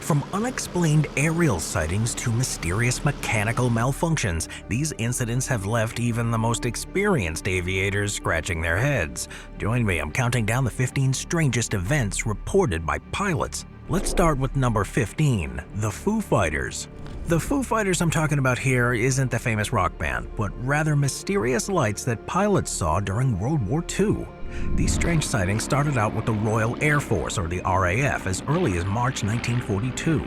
From unexplained aerial sightings to mysterious mechanical malfunctions, these incidents have left even the most experienced aviators scratching their heads. Join me, I'm counting down the 15 strangest events reported by pilots. Let's start with number 15, the Foo Fighters. The Foo Fighters I'm talking about here isn't the famous rock band, but rather mysterious lights that pilots saw during World War II. These strange sightings started out with the Royal Air Force, or the RAF, as early as March 1942.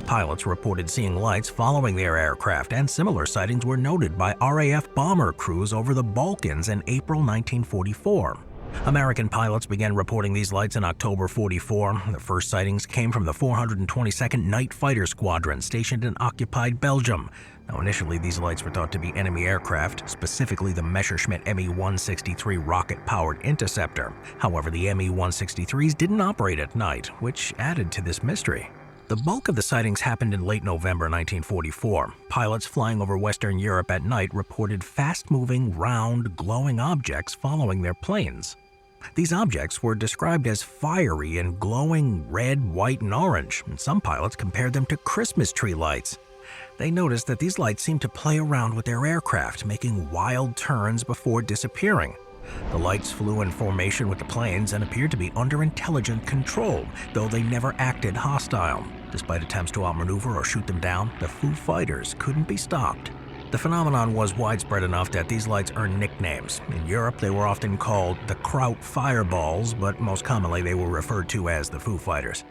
Pilots reported seeing lights following their aircraft, and similar sightings were noted by RAF bomber crews over the Balkans in April 1944. American pilots began reporting these lights in October 44. The first sightings came from the 422nd Night Fighter Squadron stationed in occupied Belgium. Now, initially, these lights were thought to be enemy aircraft, specifically the Messerschmitt Me-163 rocket-powered interceptor. However, the Me-163s didn't operate at night, which added to this mystery. The bulk of the sightings happened in late November 1944. Pilots flying over Western Europe at night reported fast-moving, round, glowing objects following their planes. These objects were described as fiery and glowing red, white, and orange, and some pilots compared them to Christmas tree lights. They noticed that these lights seemed to play around with their aircraft, making wild turns before disappearing. The lights flew in formation with the planes and appeared to be under intelligent control, though they never acted hostile. Despite attempts to outmaneuver or shoot them down, the Foo Fighters couldn't be stopped. The phenomenon was widespread enough that these lights earned nicknames. In Europe, they were often called the Kraut Fireballs, but most commonly they were referred to as the Foo Fighters.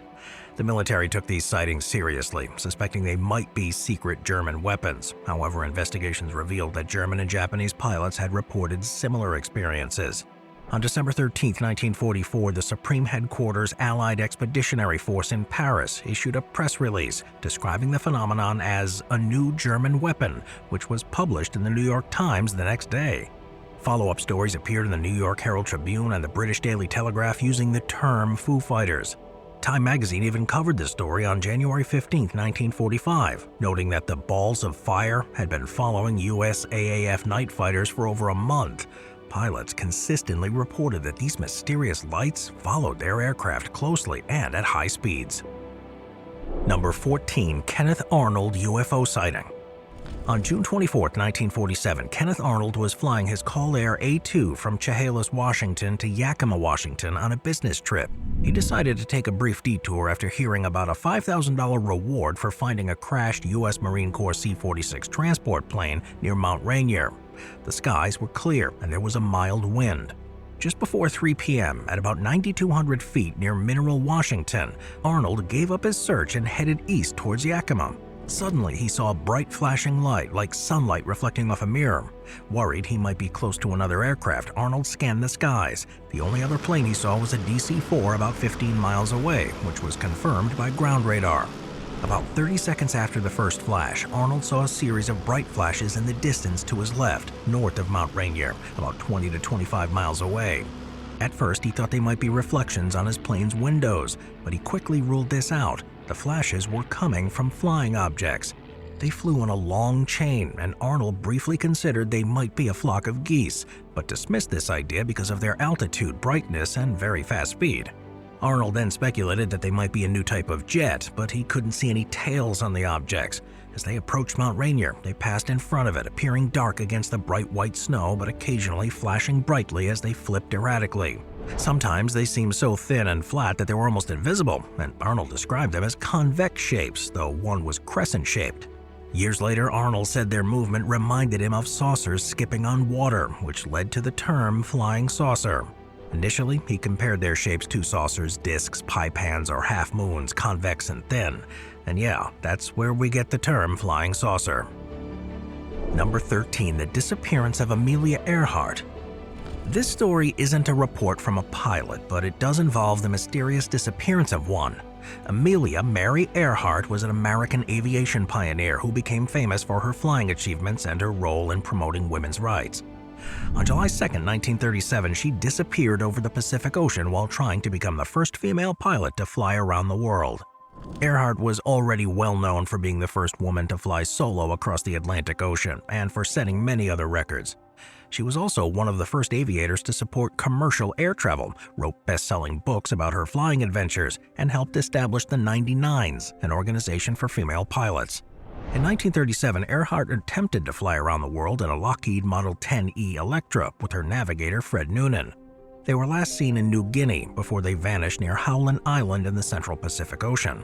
The military took these sightings seriously, suspecting they might be secret German weapons. However, investigations revealed that German and Japanese pilots had reported similar experiences. On December 13, 1944, the Supreme Headquarters Allied Expeditionary Force in Paris issued a press release describing the phenomenon as a new German weapon, which was published in the New York Times the next day. Follow-up stories appeared in the New York Herald Tribune and the British Daily Telegraph using the term Foo Fighters. Time magazine even covered this story on January 15, 1945, noting that the balls of fire had been following US AAF night fighters for over a month. Pilots consistently reported that these mysterious lights followed their aircraft closely and at high speeds. Number 14, Kenneth Arnold UFO sighting. On June 24, 1947, Kenneth Arnold was flying his Call Air A-2 from Chehalis, Washington to Yakima, Washington on a business trip. He decided to take a brief detour after hearing about a $5,000 reward for finding a crashed U.S. Marine Corps C-46 transport plane near Mount Rainier. The skies were clear and there was a mild wind. Just before 3 p.m., at about 9,200 feet near Mineral, Washington, Arnold gave up his search and headed east towards Yakima. Suddenly, he saw a bright flashing light, like sunlight reflecting off a mirror. Worried he might be close to another aircraft, Arnold scanned the skies. The only other plane he saw was a DC-4 about 15 miles away, which was confirmed by ground radar. About 30 seconds after the first flash, Arnold saw a series of bright flashes in the distance to his left, north of Mount Rainier, about 20 to 25 miles away. At first, he thought they might be reflections on his plane's windows, but he quickly ruled this out. The flashes were coming from flying objects. They flew in a long chain, and Arnold briefly considered they might be a flock of geese, but dismissed this idea because of their altitude, brightness, and very fast speed. Arnold then speculated that they might be a new type of jet, but he couldn't see any tails on the objects. As they approached Mount Rainier, they passed in front of it, appearing dark against the bright white snow, but occasionally flashing brightly as they flipped erratically. Sometimes they seemed so thin and flat that they were almost invisible, and Arnold described them as convex shapes, though one was crescent-shaped. Years later, Arnold said their movement reminded him of saucers skipping on water, which led to the term flying saucer. Initially, he compared their shapes to saucers, discs, pie pans, or half moons, convex and thin. And yeah, that's where we get the term flying saucer. Number 13, the disappearance of Amelia Earhart. This story isn't a report from a pilot, but it does involve the mysterious disappearance of one. Amelia Mary Earhart was an American aviation pioneer who became famous for her flying achievements and her role in promoting women's rights. On July 2, 1937, she disappeared over the Pacific Ocean while trying to become the first female pilot to fly around the world. Earhart was already well known for being the first woman to fly solo across the Atlantic Ocean and for setting many other records. She was also one of the first aviators to support commercial air travel, wrote best-selling books about her flying adventures, and helped establish the 99s, an organization for female pilots. In 1937, Earhart attempted to fly around the world in a Lockheed Model 10E Electra with her navigator Fred Noonan. They were last seen in New Guinea before they vanished near Howland Island in the Central Pacific Ocean.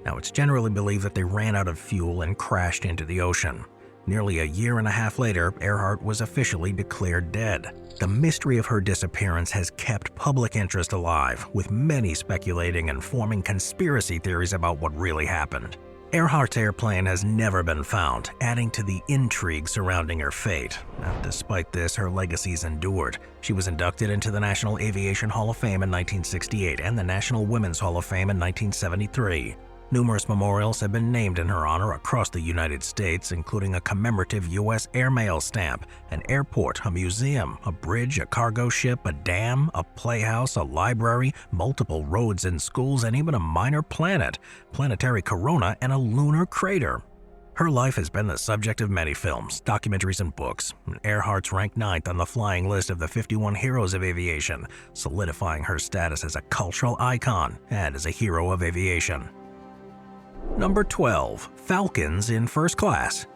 Now, it's generally believed that they ran out of fuel and crashed into the ocean. Nearly a year and a half later, Earhart was officially declared dead. The mystery of her disappearance has kept public interest alive, with many speculating and forming conspiracy theories about what really happened. Earhart's airplane has never been found, adding to the intrigue surrounding her fate. Now, despite this, her legacy's endured. She was inducted into the National Aviation Hall of Fame in 1968 and the National Women's Hall of Fame in 1973. Numerous memorials have been named in her honor across the United States, including a commemorative U.S. airmail stamp, an airport, a museum, a bridge, a cargo ship, a dam, a playhouse, a library, multiple roads and schools, and even a minor planet, planetary corona, and a lunar crater. Her life has been the subject of many films, documentaries, and books. Earhart's ranked 9th on the flying list of the 51 heroes of aviation, solidifying her status as a cultural icon and as a hero of aviation. Number 12. Falcons in first class.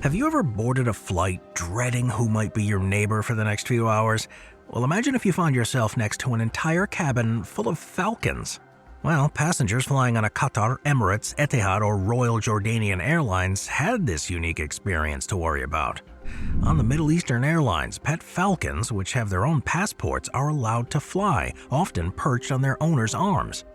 Have you ever boarded a flight dreading who might be your neighbor for the next few hours? Well, imagine if you found yourself next to an entire cabin full of Falcons. Well, passengers flying on a Qatar, Emirates, Etihad, or Royal Jordanian Airlines had this unique experience to worry about. On the Middle Eastern Airlines, pet falcons, which have their own passports, are allowed to fly, often perched on their owners' arms.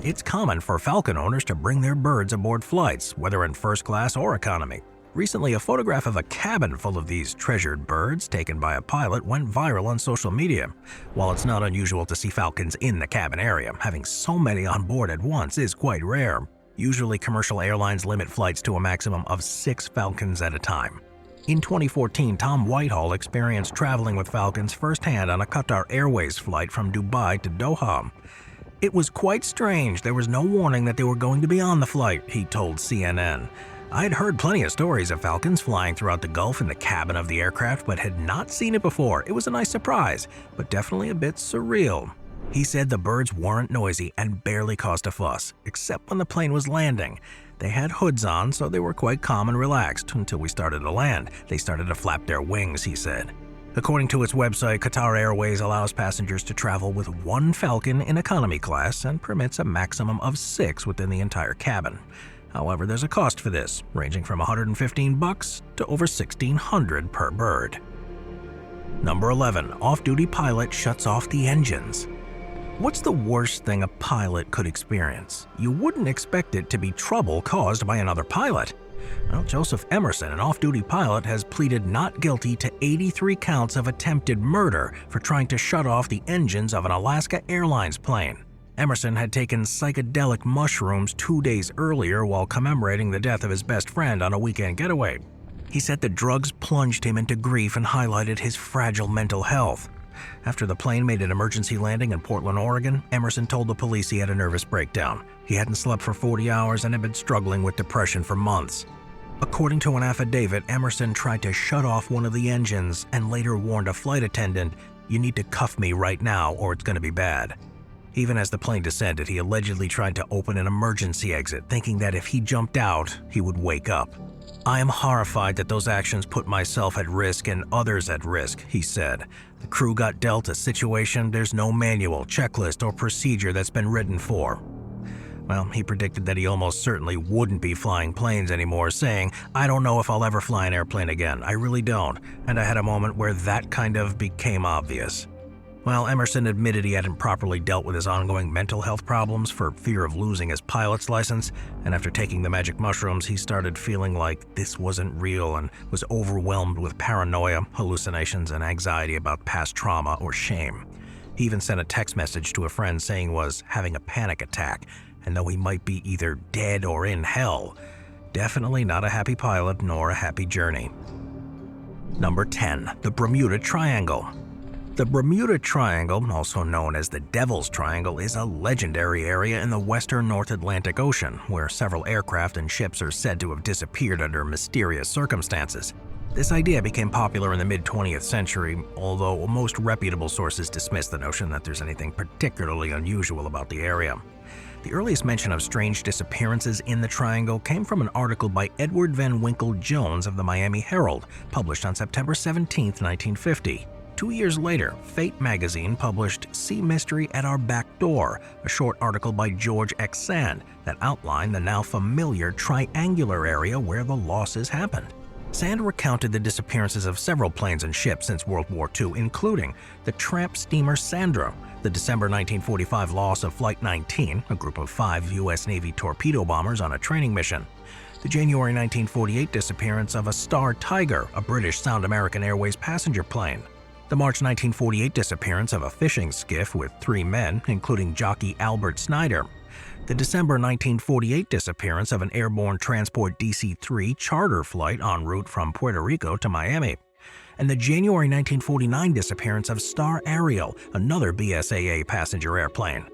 It's common for falcon owners to bring their birds aboard flights, whether in first class or economy. Recently, a photograph of a cabin full of these treasured birds, taken by a pilot, went viral on social media. While it's not unusual to see falcons in the cabin area, having so many on board at once is quite rare. Usually, commercial airlines limit flights to a maximum of 6 falcons at a time. In 2014, Tom Whitehall experienced traveling with falcons firsthand on a Qatar Airways flight from Dubai to Doha. It was quite strange. There was no warning that they were going to be on the flight, he told CNN. I'd heard plenty of stories of falcons flying throughout the Gulf in the cabin of the aircraft, but had not seen it before. It was a nice surprise, but definitely a bit surreal. He said the birds weren't noisy and barely caused a fuss, except when the plane was landing. They had hoods on, so they were quite calm and relaxed until we started to land. They started to flap their wings, he said. According to its website, Qatar Airways allows passengers to travel with 1 Falcon in economy class and permits a maximum of 6 within the entire cabin. However, there's a cost for this, ranging from $115 to over $1,600 per bird. Number 11. Off-duty pilot shuts off the engines. What's the worst thing a pilot could experience? You wouldn't expect it to be trouble caused by another pilot. Well, Joseph Emerson, an off-duty pilot, has pleaded not guilty to 83 counts of attempted murder for trying to shut off the engines of an Alaska Airlines plane. Emerson had taken psychedelic mushrooms 2 days earlier while commemorating the death of his best friend on a weekend getaway. He said the drugs plunged him into grief and highlighted his fragile mental health. After the plane made an emergency landing in Portland, Oregon, Emerson told the police he had a nervous breakdown. He hadn't slept for 40 hours and had been struggling with depression for months. According to an affidavit, Emerson tried to shut off one of the engines and later warned a flight attendant, "You need to cuff me right now or it's going to be bad." Even as the plane descended, he allegedly tried to open an emergency exit, thinking that if he jumped out, he would wake up. "I am horrified that those actions put myself at risk and others at risk," he said. "The crew got dealt a situation there's no manual, checklist, or procedure that's been written for." Well, he predicted that he almost certainly wouldn't be flying planes anymore, saying, "I don't know if I'll ever fly an airplane again, I really don't," and I had a moment where that kind of became obvious. Well, Emerson admitted he hadn't properly dealt with his ongoing mental health problems for fear of losing his pilot's license, and after taking the magic mushrooms, he started feeling like this wasn't real and was overwhelmed with paranoia, hallucinations, and anxiety about past trauma or shame. He even sent a text message to a friend saying he was having a panic attack, and though he might be either dead or in hell, definitely not a happy pilot nor a happy journey. Number 10. The Bermuda Triangle. The Bermuda Triangle, also known as the Devil's Triangle, is a legendary area in the western North Atlantic Ocean, where several aircraft and ships are said to have disappeared under mysterious circumstances. This idea became popular in the mid-20th century, although most reputable sources dismiss the notion that there's anything particularly unusual about the area. The earliest mention of strange disappearances in the Triangle came from an article by Edward Van Winkle Jones of the Miami Herald, published on September 17, 1950. 2 years later, Fate magazine published "Sea Mystery at Our Back Door," a short article by George X. Sand that outlined the now familiar triangular area where the losses happened. Sand recounted the disappearances of several planes and ships since World War II, including the tramp steamer Sandra, the December 1945 loss of Flight 19, a group of 5 U.S. Navy torpedo bombers on a training mission, the January 1948 disappearance of a Star Tiger, a British Sound American Airways passenger plane, the March 1948 disappearance of a fishing skiff with 3 men, including jockey Albert Snyder, the December 1948 disappearance of an airborne transport DC-3 charter flight en route from Puerto Rico to Miami, and the January 1949 disappearance of Star Ariel, another BSAA passenger airplane.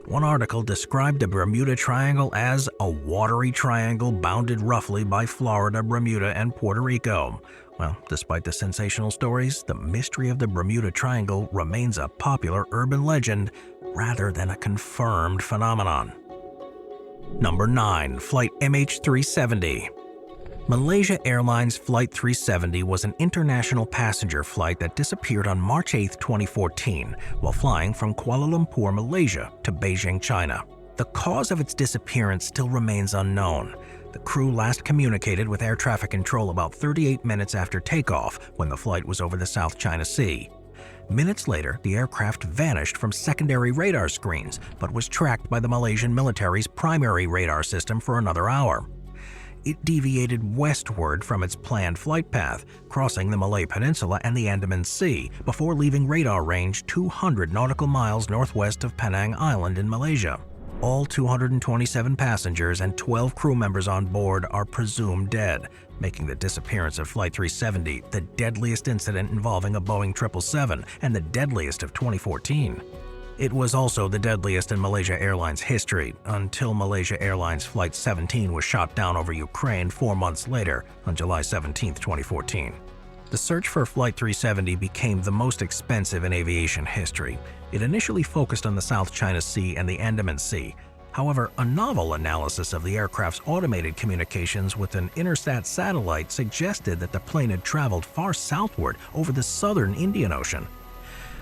One article described the Bermuda Triangle as a watery triangle bounded roughly by Florida, Bermuda, and Puerto Rico. Well, despite the sensational stories, the mystery of the Bermuda Triangle remains a popular urban legend rather than a confirmed phenomenon. Number 9. Flight MH370. Malaysia Airlines Flight 370 was an international passenger flight that disappeared on March 8, 2014, while flying from Kuala Lumpur, Malaysia to Beijing, China. The cause of its disappearance still remains unknown. The crew last communicated with air traffic control about 38 minutes after takeoff, when the flight was over the South China Sea. Minutes later, the aircraft vanished from secondary radar screens, but was tracked by the Malaysian military's primary radar system for another hour. It deviated westward from its planned flight path, crossing the Malay Peninsula and the Andaman Sea, before leaving radar range 200 nautical miles northwest of Penang Island in Malaysia. All 227 passengers and 12 crew members on board are presumed dead, making the disappearance of Flight 370 the deadliest incident involving a Boeing 777 and the deadliest of 2014. It was also the deadliest in Malaysia Airlines history, until Malaysia Airlines Flight 17 was shot down over Ukraine 4 months later, on July 17, 2014. The search for Flight 370 became the most expensive in aviation history. It initially focused on the South China Sea and the Andaman Sea. However, a novel analysis of the aircraft's automated communications with an Intersat satellite suggested that the plane had traveled far southward over the southern Indian Ocean.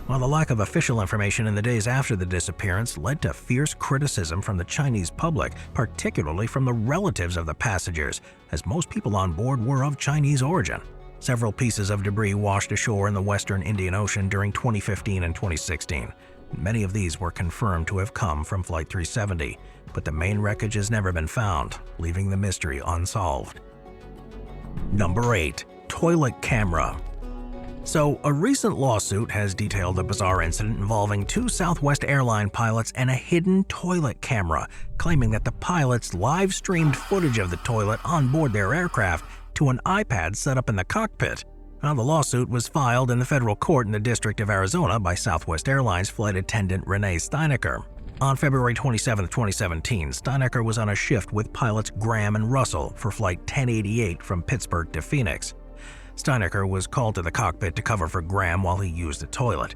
While the lack of official information in the days after the disappearance led to fierce criticism from the Chinese public, particularly from the relatives of the passengers, as most people on board were of Chinese origin. Several pieces of debris washed ashore in the western Indian Ocean during 2015 and 2016. Many of these were confirmed to have come from Flight 370, but the main wreckage has never been found, leaving the mystery unsolved. Number 8. Toilet camera. So, a recent lawsuit has detailed a bizarre incident involving 2 Southwest airline pilots and a hidden toilet camera, claiming that the pilots live-streamed footage of the toilet on board their aircraft to an iPad set up in the cockpit. Now, the lawsuit was filed in the federal court in the District of Arizona by Southwest Airlines flight attendant Renee Steinecker. On February 27, 2017, Steinecker was on a shift with pilots Graham and Russell for Flight 1088 from Pittsburgh to Phoenix. Steinecker was called to the cockpit to cover for Graham while he used the toilet.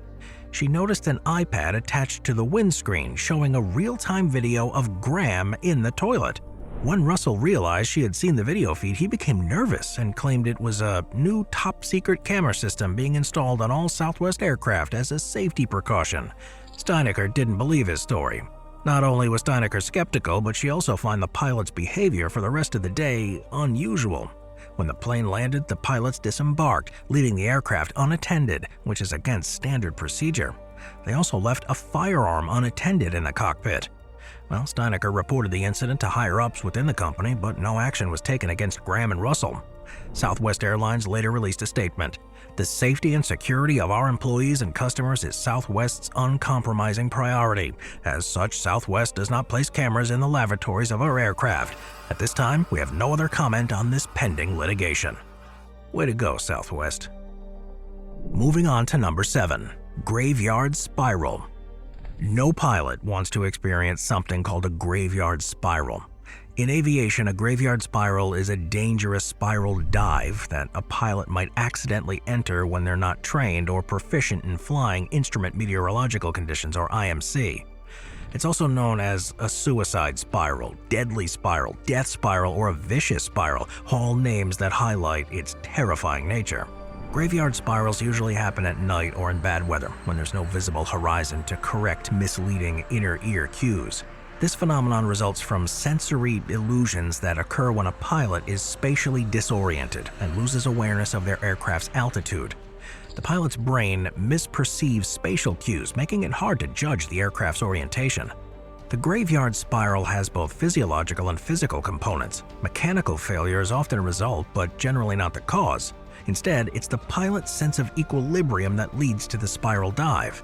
She noticed an iPad attached to the windscreen showing a real-time video of Graham in the toilet. When Russell realized she had seen the video feed, he became nervous and claimed it was a new top-secret camera system being installed on all Southwest aircraft as a safety precaution. Steinecker didn't believe his story. Not only was Steinecker skeptical, but she also found the pilot's behavior for the rest of the day unusual. When the plane landed, the pilots disembarked, leaving the aircraft unattended, which is against standard procedure. They also left a firearm unattended in the cockpit. Well, Steinecker reported the incident to higher-ups within the company, but no action was taken against Graham and Russell. Southwest Airlines later released a statement. "The safety and security of our employees and customers is Southwest's uncompromising priority. As such, Southwest does not place cameras in the lavatories of our aircraft. At this time, we have no other comment on this pending litigation." Way to go, Southwest. Moving on to number 7. Graveyard Spiral. No pilot wants to experience something called a graveyard spiral. In aviation, a graveyard spiral is a dangerous spiral dive that a pilot might accidentally enter when they're not trained or proficient in flying instrument meteorological conditions, or IMC. It's also known as a suicide spiral, deadly spiral, death spiral, or a vicious spiral, all names that highlight its terrifying nature. Graveyard spirals usually happen at night or in bad weather, when there's no visible horizon to correct misleading inner ear cues. This phenomenon results from sensory illusions that occur when a pilot is spatially disoriented and loses awareness of their aircraft's altitude. The pilot's brain misperceives spatial cues, making it hard to judge the aircraft's orientation. The graveyard spiral has both physiological and physical components. Mechanical failure is often a result, but generally not the cause. Instead, it's the pilot's sense of equilibrium that leads to the spiral dive.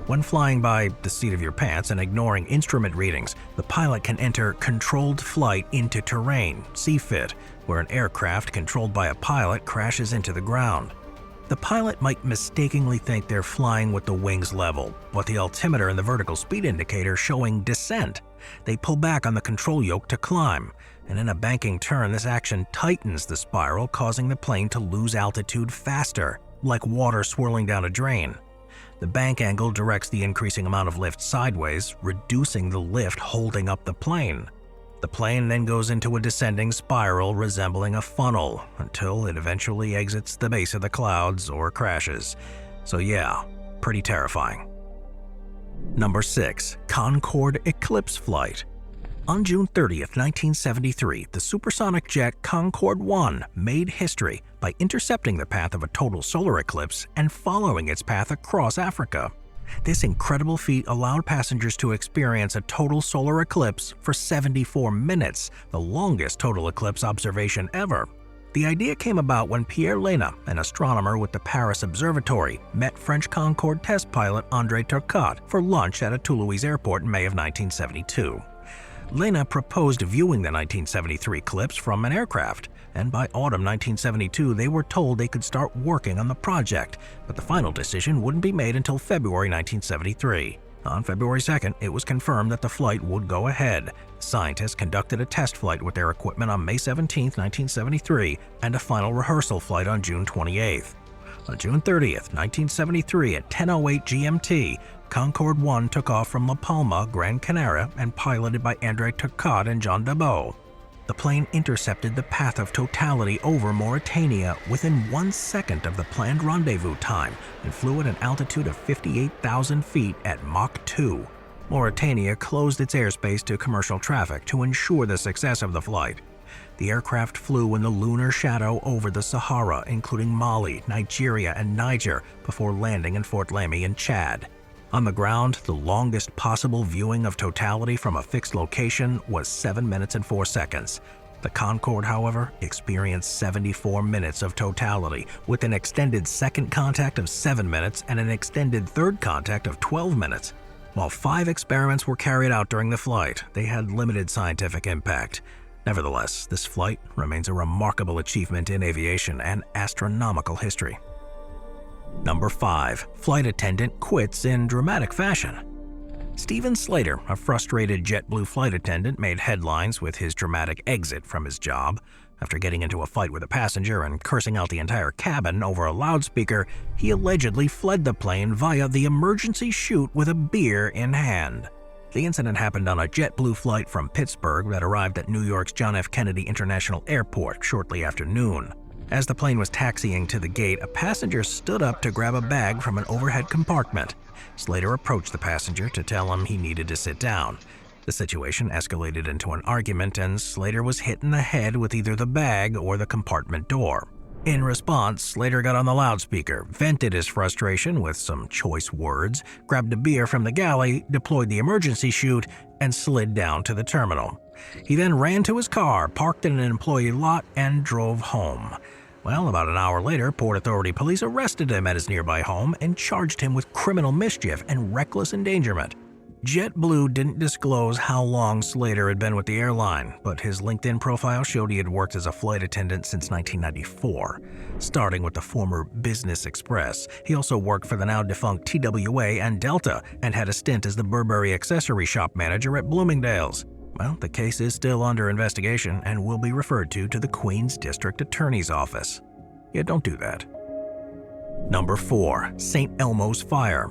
When flying by the seat of your pants and ignoring instrument readings, the pilot can enter controlled flight into terrain, CFIT, where an aircraft controlled by a pilot crashes into the ground. The pilot might mistakenly think they're flying with the wings level, but the altimeter and the vertical speed indicator showing descent. They pull back on the control yoke to climb, and in a banking turn, this action tightens the spiral, causing the plane to lose altitude faster, like water swirling down a drain. The bank angle directs the increasing amount of lift sideways, reducing the lift holding up the plane. The plane then goes into a descending spiral resembling a funnel until it eventually exits the base of the clouds or crashes. So yeah, pretty terrifying. Number 6. Concorde Eclipse Flight. On June 30th, 1973, the supersonic jet Concorde 1 made history by intercepting the path of a total solar eclipse and following its path across Africa. This incredible feat allowed passengers to experience a total solar eclipse for 74 minutes, the longest total eclipse observation ever. The idea came about when Pierre Lena, an astronomer with the Paris Observatory, met French Concorde test pilot André Turcotte for lunch at a Toulouse airport in May of 1972. Lena proposed viewing the 1973 eclipse from an aircraft, and by autumn 1972 they were told they could start working on the project, but the final decision wouldn't be made until February 1973. On February 2nd, it was confirmed that the flight would go ahead. Scientists conducted a test flight with their equipment on May 17, 1973, and a final rehearsal flight on June 28th. On June 30th, 1973 at 10:08 GMT, Concorde 1 took off from La Palma, Gran Canaria, and piloted by André Turcotte and Jean Debout. The plane intercepted the path of totality over Mauritania within 1 second of the planned rendezvous time and flew at an altitude of 58,000 feet at Mach 2. Mauritania closed its airspace to commercial traffic to ensure the success of the flight. The aircraft flew in the lunar shadow over the Sahara, including Mali, Nigeria, and Niger, before landing in Fort Lamy in Chad. On the ground, the longest possible viewing of totality from a fixed location was 7 minutes and 4 seconds. The Concorde, however, experienced 74 minutes of totality, with an extended second contact of 7 minutes and an extended third contact of 12 minutes. While 5 experiments were carried out during the flight, they had limited scientific impact. Nevertheless, this flight remains a remarkable achievement in aviation and astronomical history. Number 5. Flight attendant quits in dramatic fashion. Stephen Slater, a frustrated JetBlue flight attendant, made headlines with his dramatic exit from his job. After getting into a fight with a passenger and cursing out the entire cabin over a loudspeaker, he allegedly fled the plane via the emergency chute with a beer in hand. The incident happened on a JetBlue flight from Pittsburgh that arrived at New York's John F. Kennedy International Airport shortly after noon. As the plane was taxiing to the gate, a passenger stood up to grab a bag from an overhead compartment. Slater approached the passenger to tell him he needed to sit down. The situation escalated into an argument, and Slater was hit in the head with either the bag or the compartment door. In response, Slater got on the loudspeaker, vented his frustration with some choice words, grabbed a beer from the galley, deployed the emergency chute, and slid down to the terminal. He then ran to his car, parked in an employee lot, and drove home. Well, about an hour later, Port Authority police arrested him at his nearby home and charged him with criminal mischief and reckless endangerment. JetBlue didn't disclose how long Slater had been with the airline, but his LinkedIn profile showed he had worked as a flight attendant since 1994. Starting with the former Business Express, he also worked for the now-defunct TWA and Delta and had a stint as the Burberry accessory shop manager at Bloomingdale's. Well, the case is still under investigation and will be referred to the Queen's District Attorney's Office. Yeah, don't do that. Number 4. St. Elmo's Fire.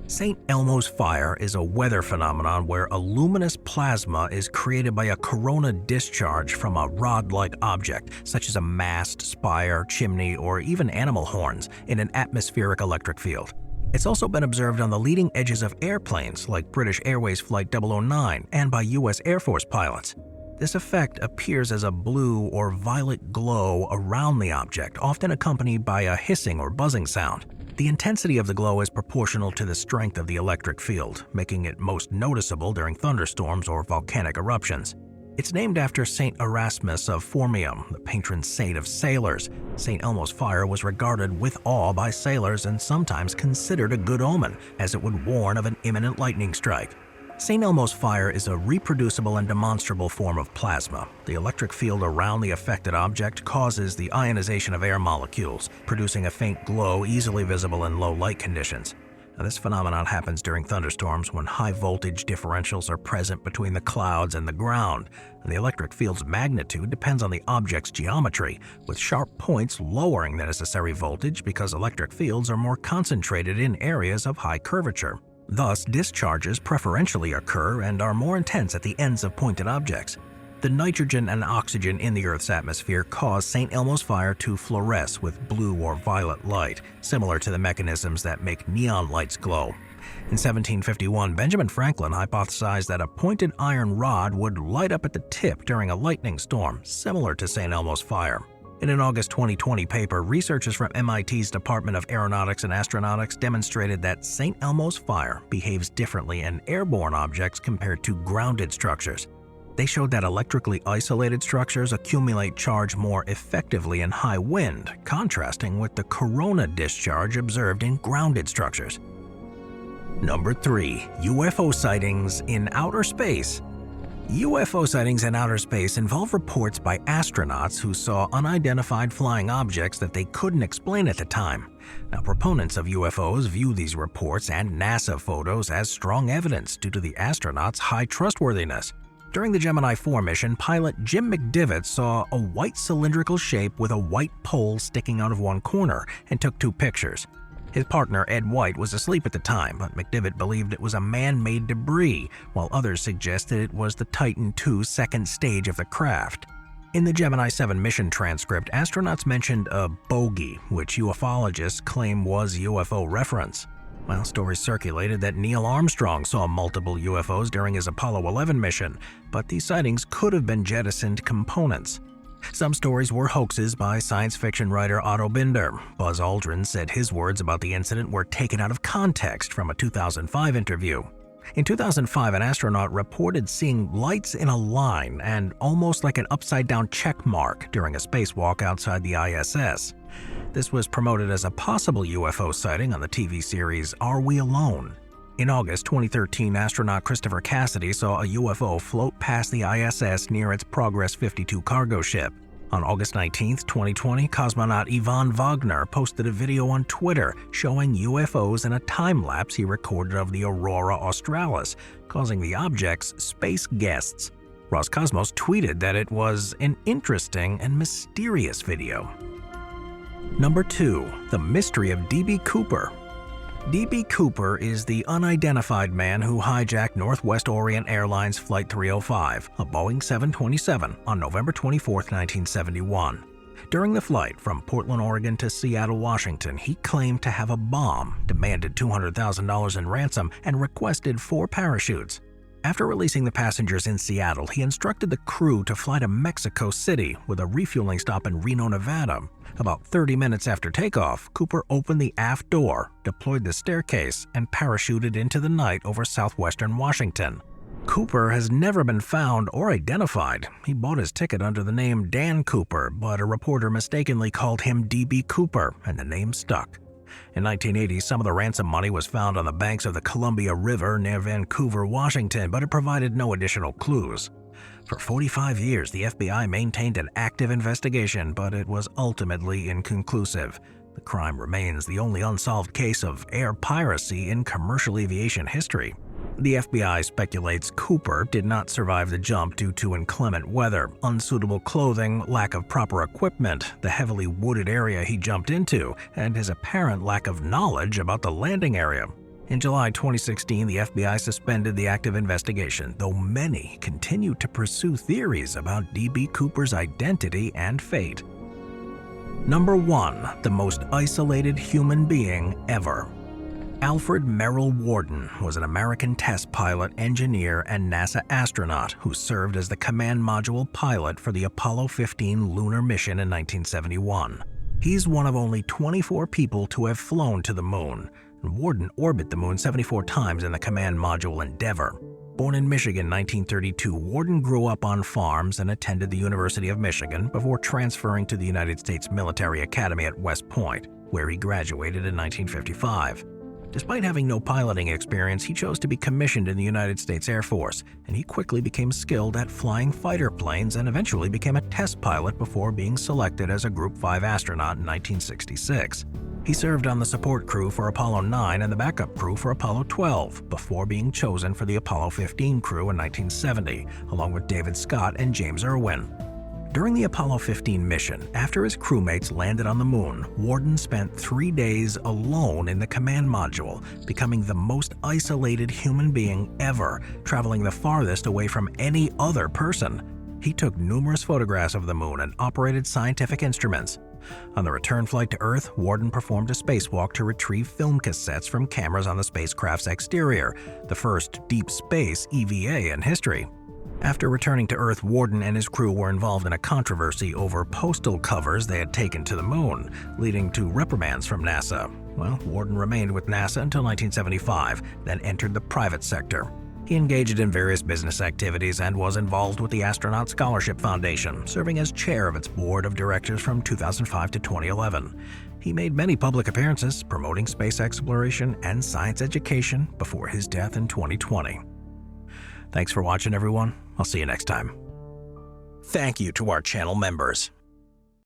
St. Elmo's Fire is a weather phenomenon where a luminous plasma is created by a corona discharge from a rod-like object, such as a mast, spire, chimney, or even animal horns, in an atmospheric electric field. It's also been observed on the leading edges of airplanes like British Airways Flight 009 and by U.S. Air Force pilots. This effect appears as a blue or violet glow around the object, often accompanied by a hissing or buzzing sound. The intensity of the glow is proportional to the strength of the electric field, making it most noticeable during thunderstorms or volcanic eruptions. It's named after St. Erasmus of Formium, the patron saint of sailors. St. Elmo's Fire was regarded with awe by sailors and sometimes considered a good omen, as it would warn of an imminent lightning strike. St. Elmo's Fire is a reproducible and demonstrable form of plasma. The electric field around the affected object causes the ionization of air molecules, producing a faint glow easily visible in low light conditions. Now, this phenomenon happens during thunderstorms when high voltage differentials are present between the clouds and the ground, and the electric field's magnitude depends on the object's geometry, with sharp points lowering the necessary voltage because electric fields are more concentrated in areas of high curvature. Thus, discharges preferentially occur and are more intense at the ends of pointed objects. The nitrogen and oxygen in the Earth's atmosphere cause St. Elmo's Fire to fluoresce with blue or violet light, similar to the mechanisms that make neon lights glow. In 1751, Benjamin Franklin hypothesized that a pointed iron rod would light up at the tip during a lightning storm, similar to St. Elmo's Fire. In an August 2020 paper, researchers from MIT's Department of Aeronautics and Astronautics demonstrated that St. Elmo's Fire behaves differently in airborne objects compared to grounded structures. They showed that electrically isolated structures accumulate charge more effectively in high wind, contrasting with the corona discharge observed in grounded structures. Number 3. UFO sightings in outer space. UFO sightings in outer space involve reports by astronauts who saw unidentified flying objects that they couldn't explain at the time. Now, proponents of UFOs view these reports and NASA photos as strong evidence due to the astronauts' high trustworthiness. During the Gemini 4 mission, pilot Jim McDivitt saw a white cylindrical shape with a white pole sticking out of one corner and took 2 pictures. His partner, Ed White, was asleep at the time, but McDivitt believed it was a man-made debris, while others suggested it was the Titan II's second stage of the craft. In the Gemini 7 mission transcript, astronauts mentioned a bogey, which ufologists claim was UFO reference. While stories circulated that Neil Armstrong saw multiple UFOs during his Apollo 11 mission, but these sightings could have been jettisoned components. Some stories were hoaxes by science fiction writer Otto Binder. Buzz Aldrin said his words about the incident were taken out of context from a 2005 interview. In 2005, an astronaut reported seeing lights in a line and almost like an upside-down check mark during a spacewalk outside the ISS. This was promoted as a possible UFO sighting on the TV series Are We Alone? In August 2013, astronaut Christopher Cassidy saw a UFO float past the ISS near its Progress 52 cargo ship. On August 19, 2020, cosmonaut Ivan Wagner posted a video on Twitter showing UFOs in a time-lapse he recorded of the Aurora Australis, causing the objects space guests. Roscosmos tweeted that it was an interesting and mysterious video. Number 2. The Mystery of D.B. Cooper. D.B. Cooper is the unidentified man who hijacked Northwest Orient Airlines Flight 305, a Boeing 727, on November 24, 1971. During the flight from Portland, Oregon to Seattle, Washington, he claimed to have a bomb, demanded $200,000 in ransom, and requested 4 parachutes. After releasing the passengers in Seattle, he instructed the crew to fly to Mexico City with a refueling stop in Reno, Nevada. About 30 minutes after takeoff, Cooper opened the aft door, deployed the staircase, and parachuted into the night over southwestern Washington. Cooper has never been found or identified. He bought his ticket under the name Dan Cooper, but a reporter mistakenly called him D.B. Cooper, and the name stuck. In 1980, some of the ransom money was found on the banks of the Columbia River near Vancouver, Washington, but it provided no additional clues. For 45 years, the FBI maintained an active investigation, but it was ultimately inconclusive. The crime remains the only unsolved case of air piracy in commercial aviation history. The FBI speculates Cooper did not survive the jump due to inclement weather, unsuitable clothing, lack of proper equipment, the heavily wooded area he jumped into, and his apparent lack of knowledge about the landing area. In July 2016, the FBI suspended the active investigation, though many continued to pursue theories about D.B. Cooper's identity and fate. Number 1. The most isolated human being ever. Alfred Merrill Worden was an American test pilot, engineer, and NASA astronaut who served as the command module pilot for the Apollo 15 lunar mission in 1971. He's one of only 24 people to have flown to the moon. Worden orbited the moon 74 times in the command module Endeavour. Born in Michigan in 1932, Worden grew up on farms and attended the University of Michigan before transferring to the United States Military Academy at West Point, where he graduated in 1955. Despite having no piloting experience, he chose to be commissioned in the United States Air Force, and he quickly became skilled at flying fighter planes and eventually became a test pilot before being selected as a Group 5 astronaut in 1966. He served on the support crew for Apollo 9 and the backup crew for Apollo 12 before being chosen for the Apollo 15 crew in 1970, along with David Scott and James Irwin. During the Apollo 15 mission, after his crewmates landed on the moon, Worden spent 3 days alone in the command module, becoming the most isolated human being ever, traveling the farthest away from any other person. He took numerous photographs of the moon and operated scientific instruments. On the return flight to Earth, Worden performed a spacewalk to retrieve film cassettes from cameras on the spacecraft's exterior, the first deep space EVA in history. After returning to Earth, Worden and his crew were involved in a controversy over postal covers they had taken to the moon, leading to reprimands from NASA. Worden remained with NASA until 1975, then entered the private sector. He engaged in various business activities and was involved with the Astronaut Scholarship Foundation, serving as chair of its board of directors from 2005 to 2011. He made many public appearances promoting space exploration and science education before his death in 2020. Thanks for watching, everyone. I'll see you next time. Thank you to our channel members: